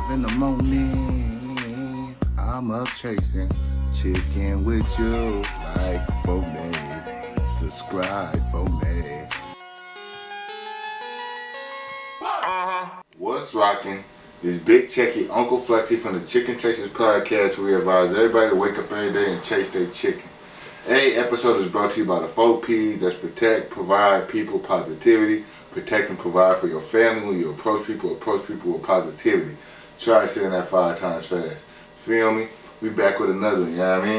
5 in the morning, I'm up chasing chicken with you. Like for me, subscribe for me. What's rocking? It's Big Checky, Uncle Flexy from the Chicken Chasers Podcast, where we advise everybody to wake up every day and chase their chicken. Every episode is brought to you by the 4 P's. That's protect, provide, people, positivity. Protect and provide for your family. When you approach people with positivity. Try saying that 5 times fast. Feel me? We back with another one, you know what I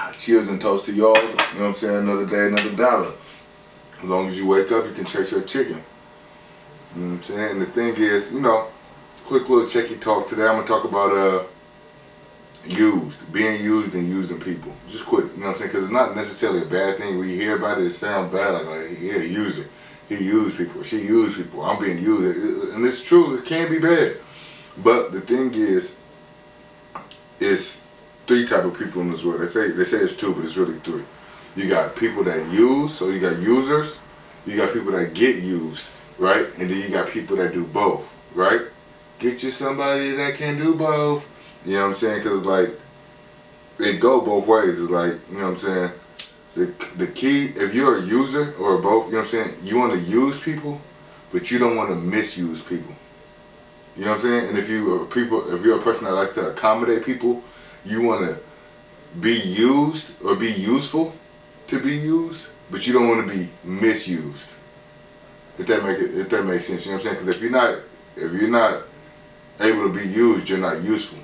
mean? Cheers and toast to y'all. You know what I'm saying? Another day, another dollar. As long as you wake up, you can chase your chicken. You know what I'm saying? And the thing is, quick little Checky Talk today. I'm going to talk about being used and using people. Just quick, you know what I'm saying? Because it's not necessarily a bad thing. When you hear about it, it sounds bad, like yeah, user. He used people, she used people, I'm being used. And it's true, it can be bad. But the thing is, it's 3 type of people in this world. They say it's 2, but it's really 3. You got people that use, so you got users. You got people that get used, right? And then you got people that do both, right? Get you somebody that can do both. You know what I'm saying? Because, like, it go both ways. It's like, you know what I'm saying? The key, if you're a user or both, you know what I'm saying? You want to use people, but you don't want to misuse people. You know what I'm saying? And if you're a person that likes to accommodate people, you want to be used or be useful to be used, but you don't want to be misused. If that makes sense, you know what I'm saying? Because if you're not able to be used, you're not useful.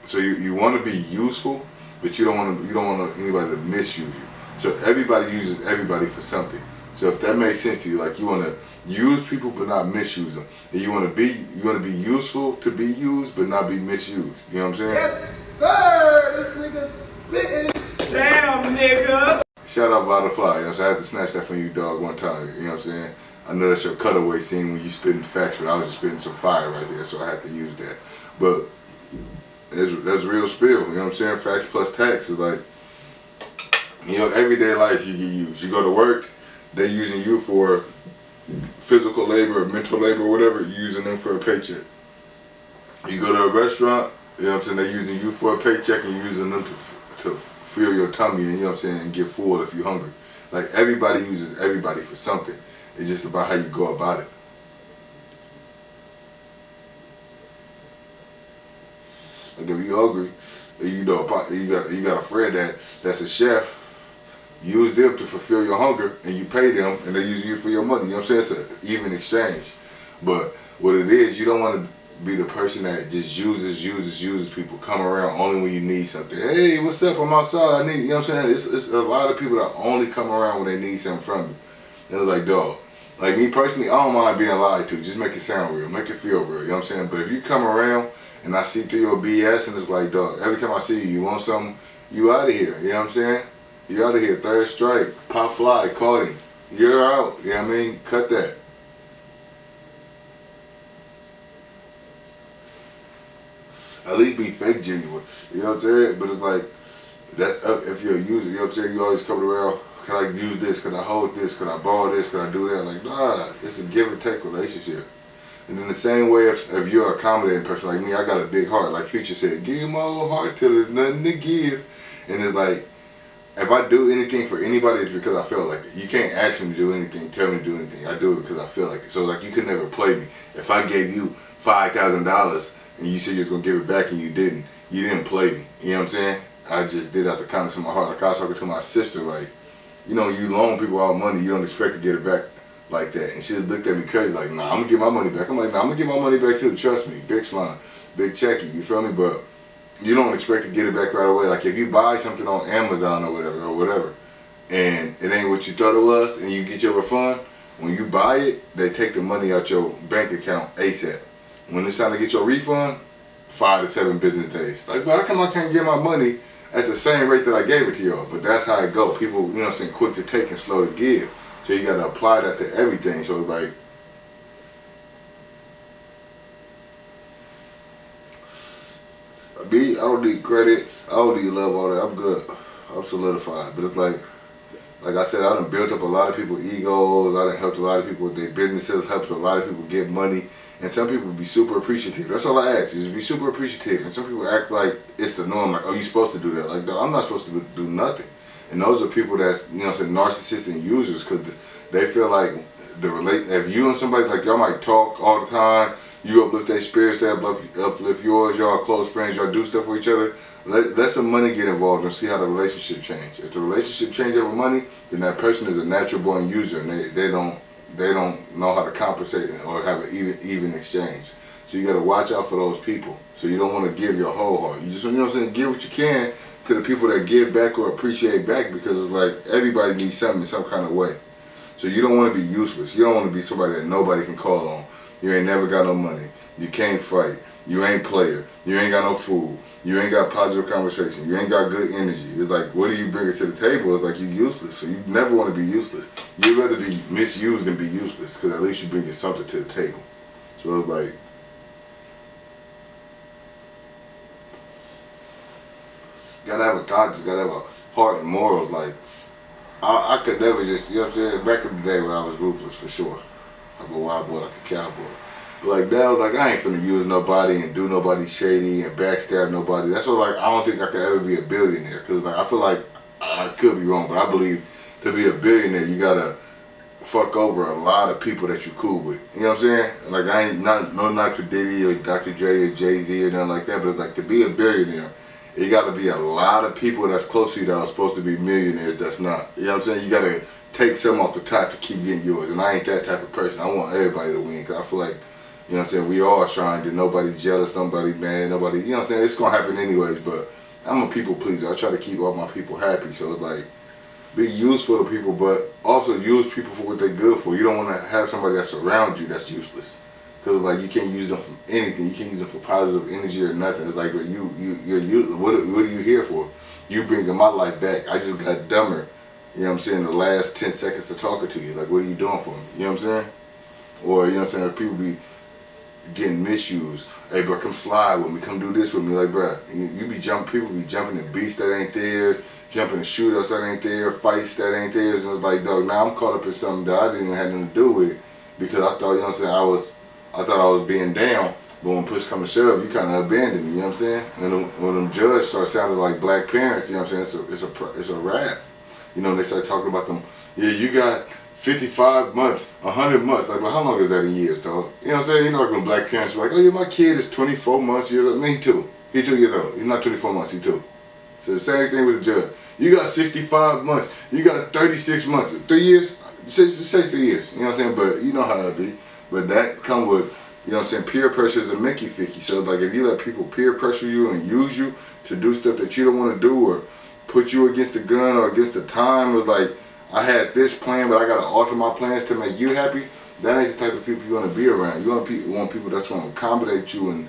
So you want to be useful, but you don't want anybody to misuse you. So everybody uses everybody for something. So if that makes sense to you, like you want to use people but not misuse them, and you want to be useful to be used but not be misused. You know what I'm saying? Yes, sir. This nigga spitting. Damn, nigga. Shout out Butterfly. You know what I'm saying? I had to snatch that from you, dog, one time. You know what I'm saying? I know that's your cutaway scene when you spitting facts, but I was just spitting some fire right there, so I had to use that. But that's real spill, you know what I'm saying? Facts plus tax is like, everyday life you get used. You go to work, they're using you for physical labor or mental labor or whatever, you're using them for a paycheck. You go to a restaurant, you know what I'm saying, they're using you for a paycheck and you're using them to fill your tummy and, you know what I'm saying, and get full if you're hungry. Like, everybody uses everybody for something. It's just about how you go about it. Like if you're hungry, you got a friend that's a chef, you use them to fulfill your hunger and you pay them and they use you for your money. You know what I'm saying? It's an even exchange. But what it is, you don't want to be the person that just uses people, come around only when you need something. Hey, what's up? I'm outside. I need, you know what I'm saying? It's a lot of people that only come around when they need something from you. And it's like, dog. Like me personally, I don't mind being lied to. Just make it sound real. Make it feel real. You know what I'm saying? But if you come around and I see through your BS and it's like, dog, every time I see you, you want something, you out of here. You know what I'm saying? You out of here. 3rd strike. Pop fly. Caught him. You're out. You know what I mean? Cut that. At least be fake genuine. You know what I'm saying? But it's like, that's up if you're a user. You know what I'm saying? You always come around, can I use this? Can I hold this? Can I borrow this? Can I do that? Like, nah, it's a give and take relationship. And in the same way, if you're an accommodating person like me, I got a big heart. Like Future said, give my whole heart till there's nothing to give. And it's like, if I do anything for anybody, it's because I feel like it. You can't ask me to do anything, tell me to do anything. I do it because I feel like it. So like, you could never play me. If I gave you $5,000 and you said you was going to give it back and you didn't play me. You know what I'm saying? I just did out the kindness of my heart. Like I was talking to my sister, like, you loan people out money, you don't expect to get it back like that. And she looked at me crazy, like, nah, I'm gonna get my money back. I'm like, nah, I'm gonna get my money back too, trust me. Big slime, big Checky, you feel me? But you don't expect to get it back right away. Like if you buy something on Amazon or whatever, and it ain't what you thought it was, and you get your refund, when you buy it, they take the money out your bank account ASAP. When it's time to get your refund, 5 to 7 business days. Like, but how come I can't get my money at the same rate that I gave it to y'all? But that's how it go. People, you know what I'm saying, quick to take and slow to give. So you gotta apply that to everything. So it's like, I don't need credit, I don't need love, all that. I'm good. I'm solidified. But it's like Like I said, I done built up a lot of people's egos. I done helped a lot of people with their businesses, helped a lot of people get money. And some people be super appreciative. That's all I ask, is be super appreciative. And some people act like it's the norm, like, oh, you supposed to do that. Like, no, I'm not supposed to do nothing. And those are people that's, you know what I'm saying, narcissists and users, because they feel like if you and somebody, like, y'all might talk all the time, you uplift their spirits, they uplift yours, y'all close friends, y'all do stuff for each other. Let some money get involved and see how the relationship change. If the relationship change over money, then that person is a natural born user, and they don't know how to compensate or have an even exchange. So you got to watch out for those people. So you don't want to give your whole heart. You just, you know what I'm saying, give what you can to the people that give back or appreciate back, because it's like everybody needs something in some kind of way. So you don't want to be useless. You don't want to be somebody that nobody can call on. You ain't never got no money. You can't fight. You ain't player. You ain't got no food. You ain't got positive conversation. You ain't got good energy. It's like, what do you bring to the table? It's like you useless. So you never want to be useless. You'd rather be misused than be useless, because at least you bring something to the table. So it's like, gotta have a conscience, gotta have a heart and morals. Like, I could never just, you know what I'm saying, back in the day when I was ruthless for sure. I'm a wild boy like a cowboy. Like now, like I ain't finna use nobody and do nobody shady and backstab nobody. That's what, like, I don't think I could ever be a billionaire, because like I feel like I could be wrong, but I believe to be a billionaire you gotta fuck over a lot of people that you cool with. You know what I'm saying? Like I ain't no knock to Diddy or Dr. Dre or Jay-Z or nothing like that, but like to be a billionaire, it gotta be a lot of people that's close to you that are supposed to be millionaires that's not. You know what I'm saying? You gotta take some off the top to keep getting yours, and I ain't that type of person. I want everybody to win, because I feel like, you know what I'm saying, we all trying to, nobody jealous, nobody mad, nobody, you know what I'm saying, it's going to happen anyways, but I'm a people pleaser. I try to keep all my people happy, so it's like, be useful to people, but also use people for what they're good for. You don't want to have somebody that's around you that's useless, because like you can't use them for anything. You can't use them for positive energy or nothing. It's like, but you're what are you here for? You bringing my life back. I just got dumber, you know what I'm saying, the last 10 seconds of talking to you. Like, what are you doing for me? You know what I'm saying? Or, you know what I'm saying, people be getting misused. Hey bro, come slide with me, come do this with me. Like, bro, you be jumping, people be jumping in beats that ain't theirs, jumping in shootouts that ain't there, fights that ain't theirs, and it's like, dog, now I'm caught up in something that I didn't even have nothing to do with, because I thought, you know what I'm saying, I thought I was being down, but when push come to shove, you kind of abandoned me, you know what I'm saying? And when them judges start sounding like black parents, you know what I'm saying, it's a rap. You know, they start talking about them, yeah, you got 55 months, 100 months. Like, well, how long is that in years, dog? You know what I'm saying? You know, like when black parents be like, oh yeah, my kid is 24 months, years old. Me too. He 2 years old. He's not 24 months, he 2. So the same thing with the judge. You got 65 months. You got 36 months. 3 years? Say 3 years. You know what I'm saying? But you know how that be. But that come with, you know what I'm saying, peer pressure is a Mickey Ficky. So like if you let people peer pressure you and use you to do stuff that you don't want to do, or put you against the gun or against the time, it was like, I had this plan, but I got to alter my plans to make you happy. That ain't the type of people you want to be around. You want people that's going to accommodate you and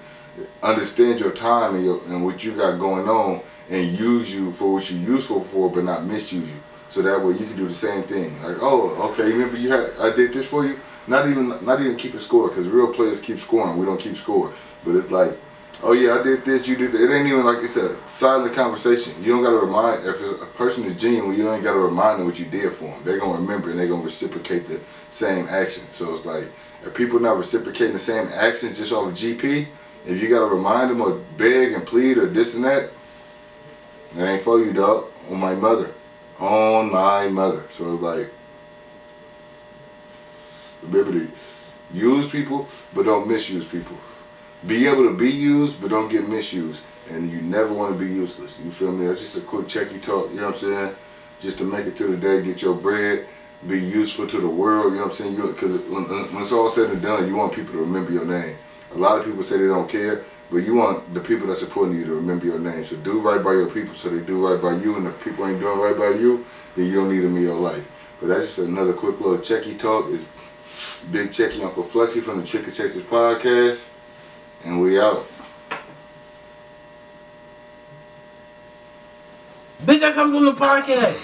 understand your time and what you got going on, and use you for what you're useful for, but not misuse you. So that way you can do the same thing. Like, oh, okay, remember I did this for you? Not even keep a score, because real players keep scoring. We don't keep score. But it's like, oh yeah, I did this, you did that. It ain't even like, it's a silent conversation. You don't got to remind, if a person is genuine, you ain't got to remind them what you did for them. They're going to remember, and they're going to reciprocate the same actions. So it's like, if people not reciprocating the same actions just off of GP, if you got to remind them or beg and plead or this and that, that ain't for you, dog. On my mother. On my mother. So it's like, remember to use people, but don't misuse people. Be able to be used, but don't get misused. And you never want to be useless. You feel me? That's just a quick Checky talk, you know what I'm saying? Just to make it through the day, get your bread, be useful to the world, you know what I'm saying? Because when it's all said and done, you want people to remember your name. A lot of people say they don't care, but you want the people that's supporting you to remember your name. So do right by your people so they do right by you. And if people ain't doing right by you, then you don't need them in your life. But that's just another quick little Checky talk. It's Big Checky, Uncle Flexy from the Chicken Chasers podcast. And we out. Bitch, that's how I'm doing the podcast.